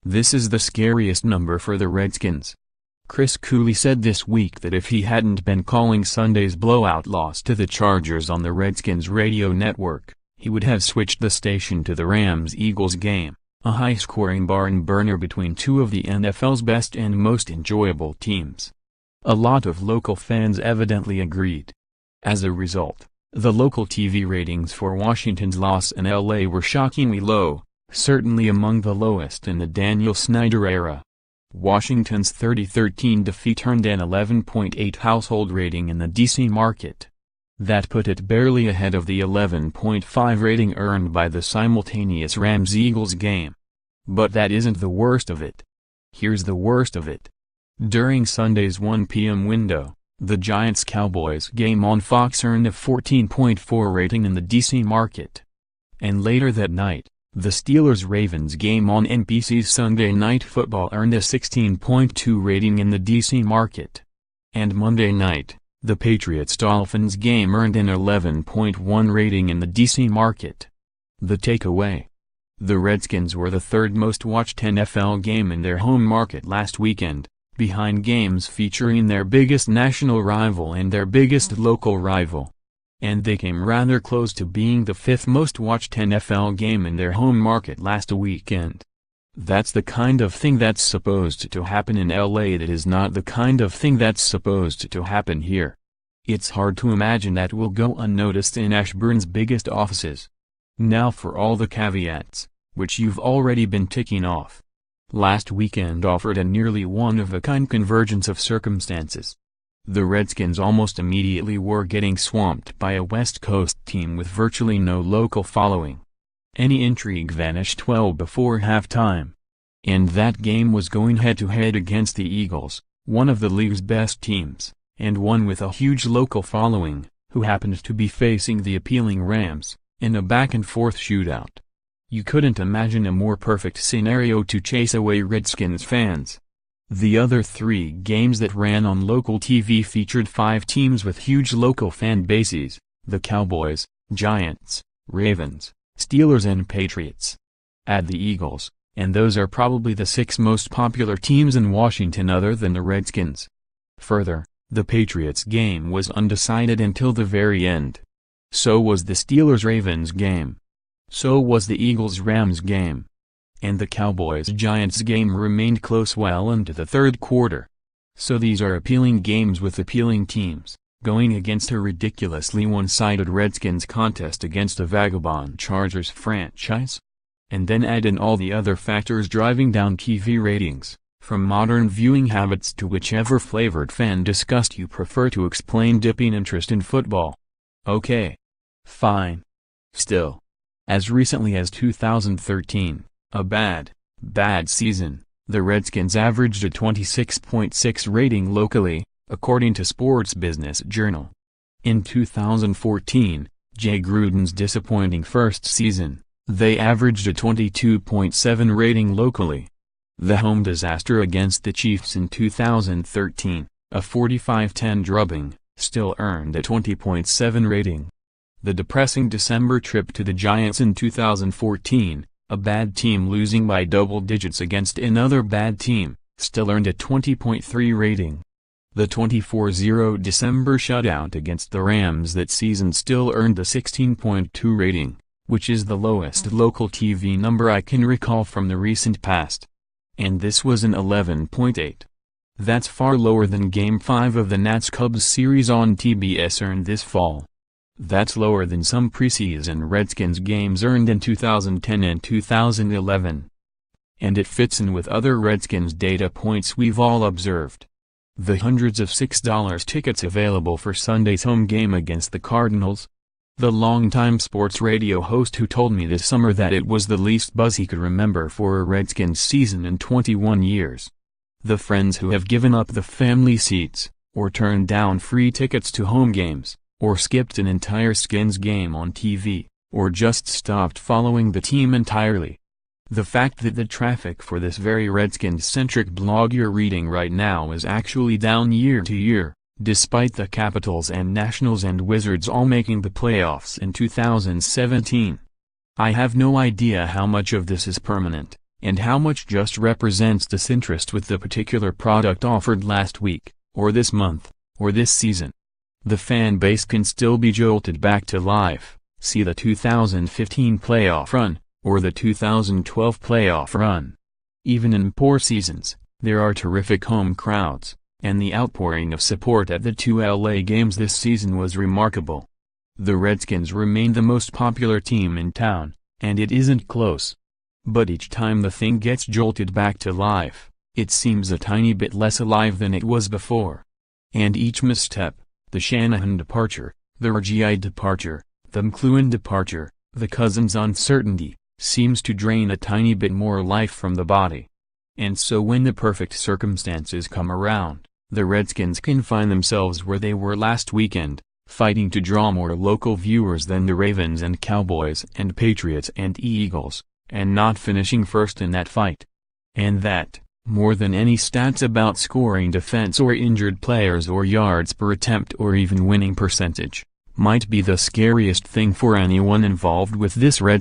This is the scariest number for the Redskins. Chris Cooley said this week that if he hadn't been calling Sunday's blowout loss to the Chargers on the Redskins Radio Network, he would have switched the station to the Rams-Eagles game, a high-scoring barn-burner between two of the NFL's best and most enjoyable teams. A lot of local fans evidently agreed. As a result, the local TV ratings for Washington's loss in LA were shockingly low, certainly among the lowest in the Daniel Snyder era. Washington's 30-13 defeat earned an 11.8 household rating in the DC market. That put it barely ahead of the 11.5 rating earned by the simultaneous Rams-Eagles game. But that isn't the worst of it. Here's the worst of it. During Sunday's 1 p.m. window, the Giants-Cowboys game on Fox earned a 14.4 rating in the DC market. And later that night, the Steelers-Ravens game on NBC's Sunday Night Football earned a 16.2 rating in the DC market. And Monday night, the Patriots-Dolphins game earned an 11.1 rating in the DC market. The takeaway: the Redskins were the third most watched NFL game in their home market last weekend, behind games featuring their biggest national rival and their biggest local rival. And they came rather close to being the fifth most watched NFL game in their home market last weekend. That's the kind of thing that's supposed to happen in LA that is not the kind of thing that's supposed to happen here. It's hard to imagine that will go unnoticed in Ashburn's biggest offices. Now for all the caveats, which you've already been ticking off. Last weekend offered a nearly one-of-a-kind convergence of circumstances. The Redskins almost immediately were getting swamped by a West Coast team with virtually no local following. Any intrigue vanished well before halftime. And that game was going head-to-head against the Eagles, one of the league's best teams, and one with a huge local following, who happened to be facing the appealing Rams, in a back-and-forth shootout. You couldn't imagine a more perfect scenario to chase away Redskins fans. The other three games that ran on local TV featured five teams with huge local fan bases: the Cowboys, Giants, Ravens, Steelers and Patriots. Add the Eagles, and those are probably the six most popular teams in Washington other than the Redskins. Further, the Patriots game was undecided until the very end. So was the Steelers-Ravens game. So was the Eagles-Rams game. And the Cowboys-Giants game remained close well into the third quarter. So these are appealing games with appealing teams, going against a ridiculously one-sided Redskins contest against a vagabond Chargers franchise? And then add in all the other factors driving down TV ratings, from modern viewing habits to whichever flavored fan disgust you prefer to explain dipping interest in football. Okay. Fine. Still, as recently as 2013, a bad season, the Redskins averaged a 26.6 rating locally, according to Sports Business Journal. In 2014, Jay Gruden's disappointing first season, they averaged a 22.7 rating locally. The home disaster against the Chiefs in 2013, a 45-10 drubbing, still earned a 20.7 rating. The depressing December trip to the Giants in 2014, a bad team losing by double digits against another bad team, still earned a 20.3 rating. The 24-0 December shutout against the Rams that season still earned a 16.2 rating, which is the lowest local TV number I can recall from the recent past. And this was an 11.8. That's far lower than Game 5 of the Nats-Cubs series on TBS earned this fall. That's lower than some preseason Redskins games earned in 2010 and 2011. And it fits in with other Redskins data points we've all observed. The hundreds of $6 tickets available for Sunday's home game against the Cardinals. The longtime sports radio host who told me this summer that it was the least buzz he could remember for a Redskins season in 21 years. The friends who have given up the family seats, or turned down free tickets to home games, or skipped an entire Skins game on TV, or just stopped following the team entirely. The fact that the traffic for this very Redskins-centric blog you're reading right now is actually down year to year, despite the Capitals and Nationals and Wizards all making the playoffs in 2017. I have no idea how much of this is permanent, and how much just represents disinterest with the particular product offered last week, or this month, or this season. The fan base can still be jolted back to life. See the 2015 playoff run, or the 2012 playoff run. Even in poor seasons, there are terrific home crowds, and the outpouring of support at the 2 LA games this season was remarkable. The Redskins remain the most popular team in town, and it isn't close. But each time the thing gets jolted back to life, it seems a tiny bit less alive than it was before. And each misstep, the Shanahan departure, the Ruggiero departure, the McLuhan departure, the Cousins uncertainty, seems to drain a tiny bit more life from the body. And so when the perfect circumstances come around, the Redskins can find themselves where they were last weekend, fighting to draw more local viewers than the Ravens and Cowboys and Patriots and Eagles, and not finishing first in that fight. And that, more than any stats about scoring defense or injured players or yards per attempt or even winning percentage, might be the scariest thing for anyone involved with this Red